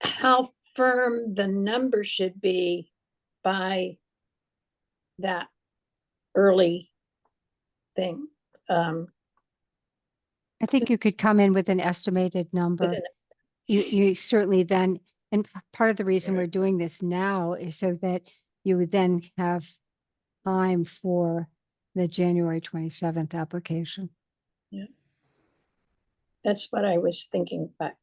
how firm the number should be by that early thing.
I think you could come in with an estimated number. You certainly then, and part of the reason
Right.
we're doing this now is so that you would then have time for the January 27th application.
Yeah. That's what I was thinking, but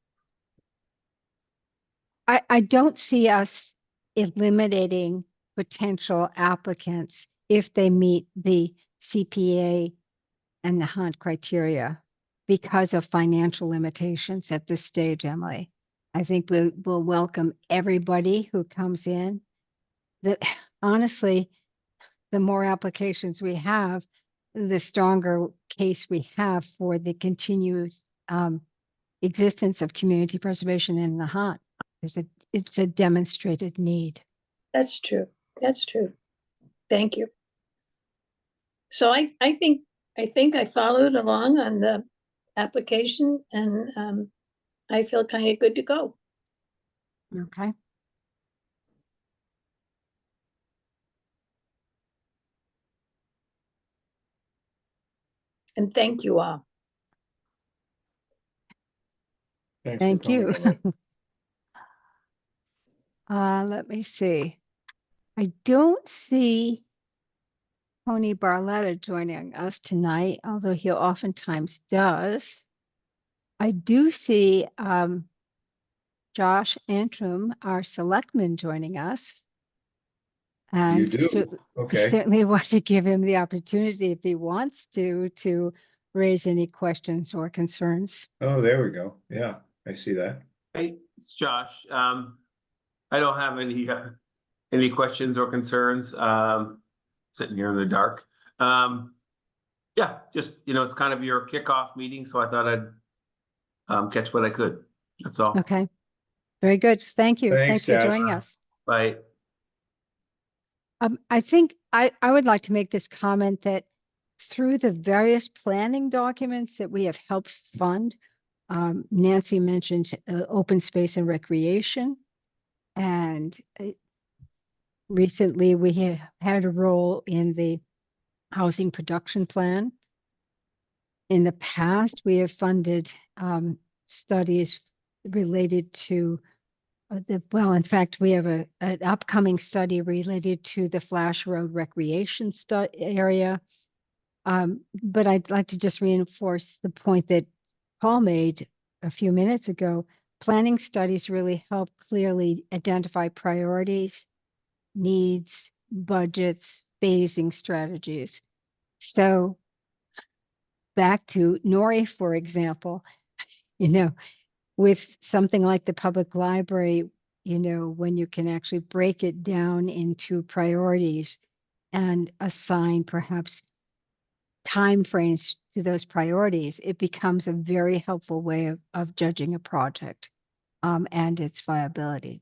I don't see us eliminating potential applicants if they meet the CPA and the Nahant criteria because of financial limitations at this stage, Emily. I think we'll welcome everybody who comes in. Honestly, the more applications we have, the stronger case we have for the continued existence of community preservation in Nahant. It's a demonstrated need.
That's true. That's true. Thank you. So I think I followed along on the application, and I feel kind of good to go.
Okay.
And thank you all.
Thanks for
Thank you.
coming, Emily.
Let me see. I don't see Tony Barletta joining us tonight, although he oftentimes does. I do see Josh Antrim, our selectman, joining us.
You
And
do? Okay.
certainly want to give him the opportunity, if he wants to raise any questions or concerns.
Oh, there we go. Yeah, I see that.
Hey, it's Josh. I don't have any questions or concerns. Sitting here in the dark. Yeah, just, it's kind of your kickoff meeting, so I thought I'd catch what I could. That's all.
Okay. Very good. Thank you.
Thanks,
Thanks for
Josh.
joining us.
Bye.
I think I would like to make this comment that through the various planning documents that we have helped fund, Nancy mentioned open space and recreation. And recently we have had a role in the housing production plan. In the past, we have funded studies related to in fact, we have an upcoming study related to the Flash Road recreation area. But I'd like to just reinforce the point that Paul made a few minutes ago. Planning studies really help clearly identify priorities, needs, budgets, phasing strategies. So back to Nori, for example, with something like the public library, when you can actually break it down into priorities and assign perhaps timeframes to those priorities, it becomes a very helpful way of judging a project and its viability.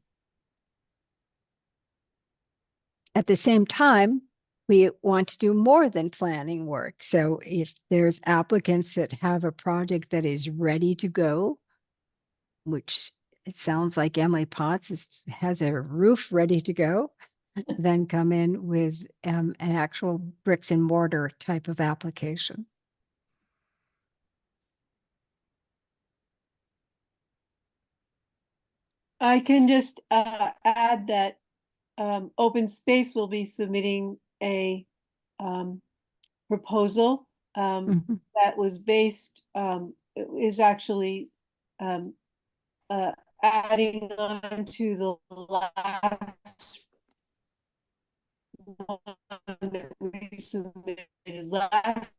At the same time, we want to do more than planning work. So if there's applicants that have a project that is ready to go, which it sounds like Emily Potts has a roof ready to go, then come in with an actual bricks and mortar type of application.
I can just add that Open Space will be submitting a proposal
Mhm.
that was based, is actually adding on to the last one that we submitted last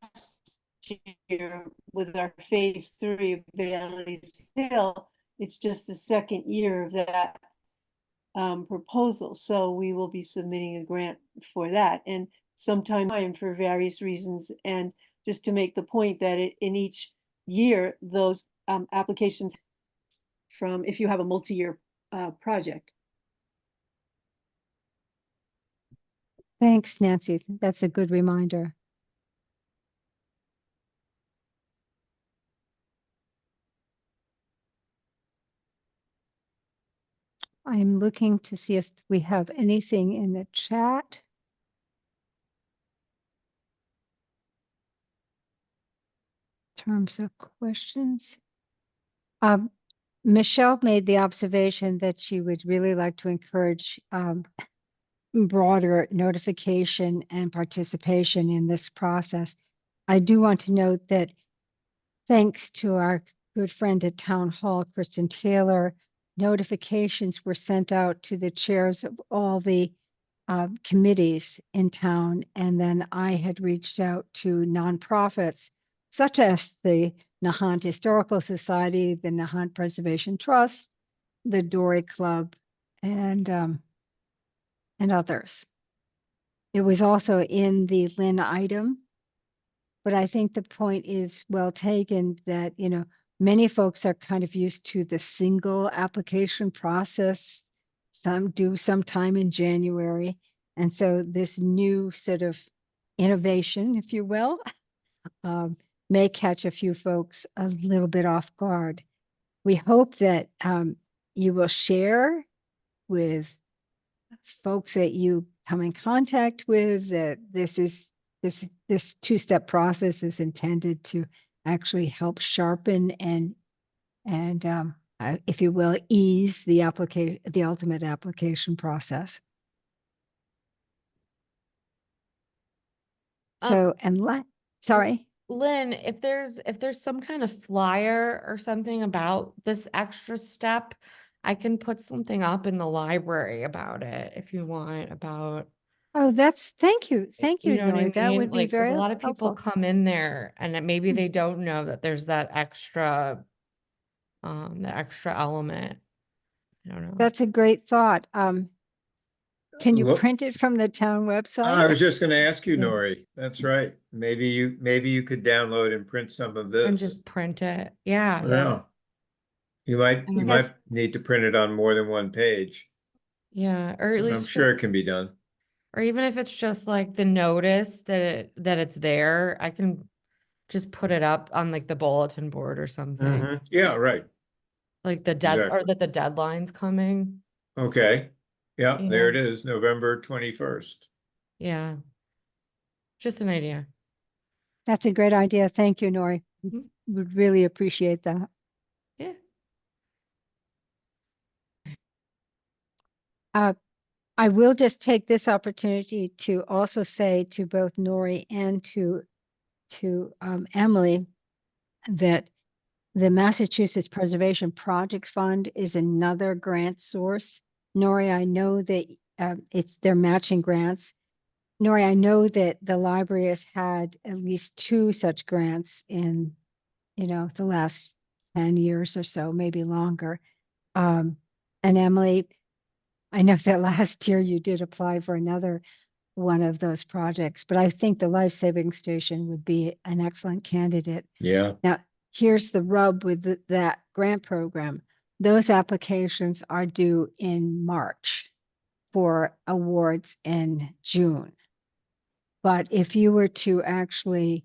year with our phase 3 of Bailey's Hill. It's just the second year of that proposal. So we will be submitting a grant for that, and sometime for various reasons. And just to make the point that in each year, those applications from, if you have a multi-year project.
Thanks, Nancy. That's a good reminder. I'm looking to see if we have anything in the chat. In terms of questions. Michelle made the observation that she would really like to encourage broader notification and participation in this process. I do want to note that thanks to our good friend at Town Hall, Kristen Taylor, notifications were sent out to the chairs of all the committees in town. And then I had reached out to nonprofits such as the Nahant Historical Society, the Nahant Preservation Trust, the Dory Club, and others. It was also in the Lynn item, but I think the point is well taken that, many folks are kind of used to the single application process. Some do sometime in January. And so this new sort of innovation, if you will, may catch a few folks a little bit off guard. We hope that you will share with folks that you come in contact with that this two-step process is intended to actually help sharpen and if you will, ease the ultimate application process. So, sorry.
Lynn, if there's some kind of flyer or something about this extra step, I can put something up in the library about it if you want, about,
Oh, thank you. Thank
you
you,
know what I
Nori. That
mean?
would be
Like, because
very
a lot of people
helpful.
come in there and then maybe
Hmm.
they don't know that there's that extra, the extra element. I don't know.
That's a great thought. Can you
Look,
print it from the town website?
I was just going to ask you,
Yeah.
Nori. That's right. Maybe you could download and print some of
And
this.
just print it. Yeah.
Yeah. You might
Yes.
need to print it on more than one page.
Yeah. Or at
I'm
least
sure it
just,
can be done.
or even if it's just like the notice that it's there, I can just put it up on like the bulletin board or something.
Mhm. Yeah, right.
Like or
Exactly.
that the deadline's coming.
Okay. Yeah, there
Yeah.
it is, November 21st.
Yeah. Just an idea.
That's a great idea. Thank you, Nori.
Mhm.
Would really appreciate that.
Yeah.
I will just take this opportunity to also say to both Nori and to Emily that the Massachusetts Preservation Project Fund is another grant source. Nori, I know that they're matching grants. Nori, I know that the library has had at least 2 such grants in, the last 10 years or so, maybe longer. And Emily, I know that last year you did apply for another one of those projects, but I think the life saving station would be an excellent candidate.
Yeah.
Now, here's the rub with that grant program. Those applications are due in March for awards in June. But if you were to actually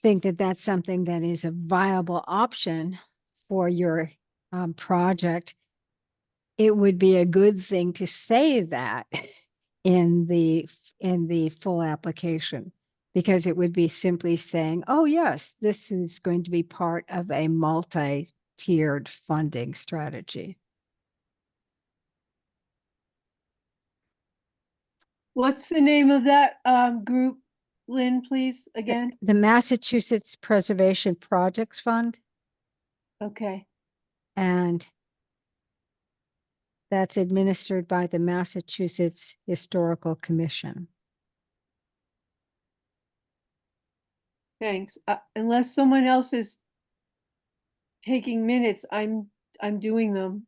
think that that's something that is a viable option for your project, it would be a good thing to say that in the full application, because it would be simply saying, oh yes, this is going to be part of a multi-tiered funding strategy.
What's the name of that group, Lynn, please, again?
The Massachusetts Preservation Projects Fund,
Okay,
and that's administered by the Massachusetts Historical Commission.
thanks. Unless someone else is taking minutes, I'm doing them.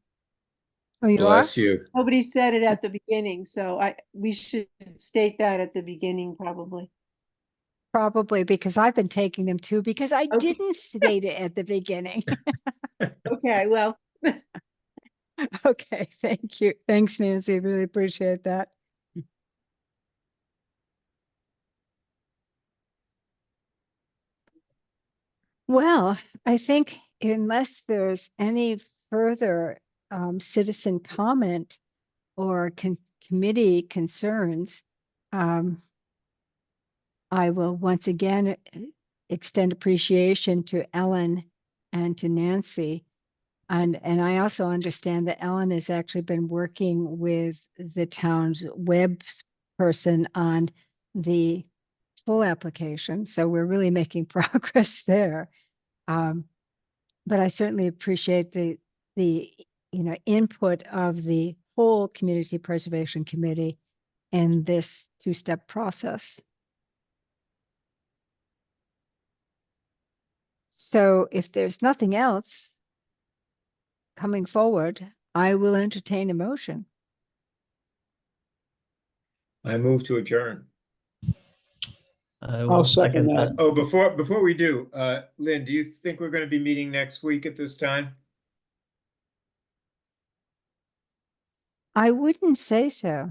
Oh, you are?
Bless you.
Nobody said it at the beginning, so we should state that at the beginning, probably.
Probably, because I've been taking them too, because I
Okay.
didn't state it at the beginning.
Okay, well,
Okay, thank you. Thanks, Nancy. Really appreciate that. Well, I think unless there's any further citizen comment or committee concerns, I will once again extend appreciation to Ellen and to Nancy. And I also understand that Ellen has actually been working with the town's web person on the full application. So we're really making progress there. But I certainly appreciate the input of the whole Community Preservation Committee in this two-step process. So if there's nothing else coming forward, I will entertain a motion.
I move to adjourn.
I
I'll
will
second
second
that.
that.
Oh, before we do, Lynn, do you think we're gonna be meeting next week at this time?
I wouldn't say so.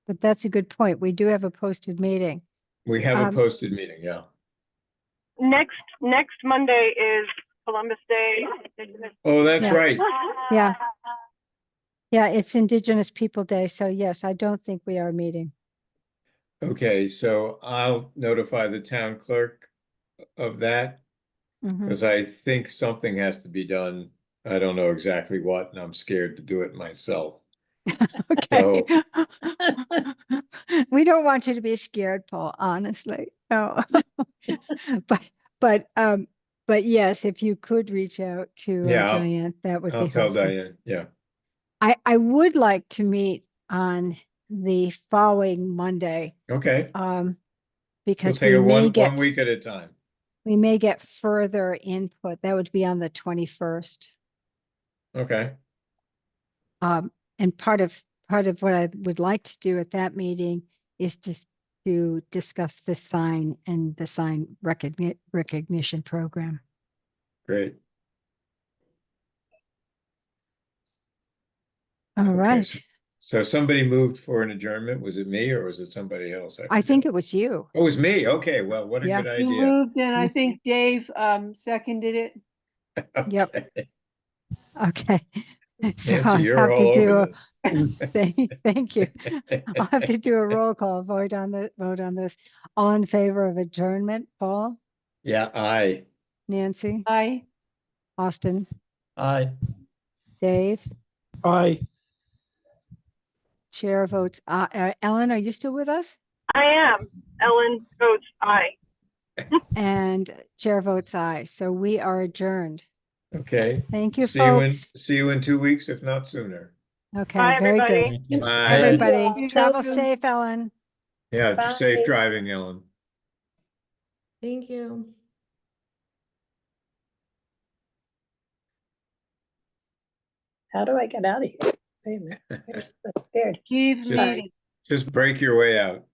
But that's a good point. We do have a posted meeting.
We have a
Um,
posted meeting, yeah.
Next Monday is Columbus Day.
Oh, that's
Yeah.
right.
Yeah. Yeah, it's Indigenous People Day, so yes, I don't think we are meeting.
Okay, so I'll notify the town clerk of that,
Mhm.
because I think something has to be done. I don't know exactly what, and I'm scared to do it myself.
Okay. We don't want you to be scared, Paul, honestly. No. But yes, if you could reach out to
Yeah,
Diane, that would
I'll
be
tell
helpful.
Diane, yeah.
I would like to meet on the following Monday,
Okay, we'll
because
take it one week at a time.
we may get further input. That would be on the 21st.
Okay,
And part of what I would like to do at that meeting is to discuss the sign and the sign recognition program.
great.
All
Okay,
right.
so somebody moved for an adjournment. Was it me or was it somebody else?
I think
forget.
it was you.
Oh, it was me. Okay, well, what a
Yeah.
good
You
idea.
moved and I think Dave seconded it.
Yep.
Okay.
Okay. So
Nancy,
I'll
you're
have to
all
do
over
a,
this.
thank you. I'll have to do a roll call vote on this. All in favor of adjournment, Paul,
Yeah, aye.
Nancy,
Aye.
Austin,
Aye.
Dave,
Aye.
chair votes. Ellen, are you still with us?
I am. Ellen votes aye.
And chair votes aye. So we are adjourned.
Okay.
Thank you,
See you in
folks.
2 weeks, if not sooner.
Okay,
Bye,
very
everybody.
good.
Thank you.
Bye.
Everybody,
you.
travel safe, Ellen.
Yeah,
Bye.
safe driving, Ellen.
Thank you.
How do I get out of here? Wait a minute. There it is.
Leave
Just-
meeting.
Just break your way out.